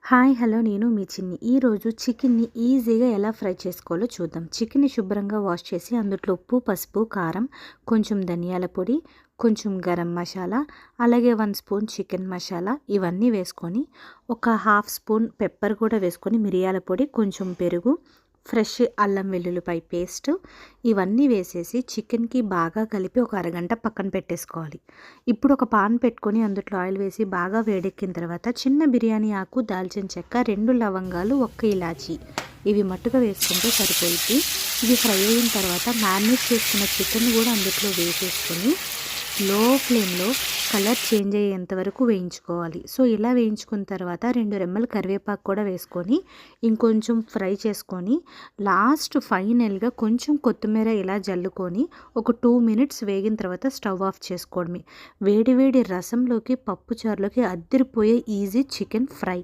Hi hello నేను మీ చిన్ని. ఈరోజు చికెన్ని ఈజీగా ఎలా ఫ్రై చేసుకోవాలో చూద్దాం. చికెన్ని శుభ్రంగా వాష్ చేసి అందులో ఉప్పు, పసుపు, కారం, కొంచెం ధనియాల పొడి, కొంచెం గరం మసాలా, అలాగే 1 స్పూన్ చికెన్ మసాలా ఇవన్నీ వేసుకొని ఒక హాఫ్ స్పూన్ పెప్పర్ కూడా వేసుకొని మిరియాల పొడి, కొంచెం పెరుగు, ఫ్రెష్ అల్లం వెల్లుల్లిపాయ పేస్ట్ ఇవన్నీ వేసేసి చికెన్కి బాగా కలిపి ఒక అరగంట పక్కన పెట్టేసుకోవాలి. ఇప్పుడు ఒక పాన్ పెట్టుకొని అందులో ఆయిల్ వేసి బాగా వేడెక్కిన తర్వాత చిన్న బిర్యానీ ఆకు, దాల్చిన చెక్క, 2 లవంగాలు, 1 ఇలాచి ఇవి మట్టుగా వేసుకుంటే సరిపోయింది. ఇవి ఫ్రై అయిన తర్వాత మ్యారినేట్ చేసుకున్న చికెన్ కూడా అందులో వేసేసుకొని లో ఫ్లేమ్లో కలర్ చేంజ్ అయ్యేంత వరకు వేయించుకోవాలి. సో ఇలా వేయించుకున్న తర్వాత 2 రెమ్మలు కరివేపాకు కూడా వేసుకొని ఇంకొంచెం ఫ్రై చేసుకొని లాస్ట్ ఫైనల్గా కొంచెం కొత్తిమీర ఇలా జల్లుకొని ఒక 2 మినిట్స్ వేగిన తర్వాత స్టవ్ ఆఫ్ చేసుకోవడమే. వేడి వేడి రసంలోకి, పప్పుచారులోకి అద్దిరిపోయే ఈజీ చికెన్ ఫ్రై.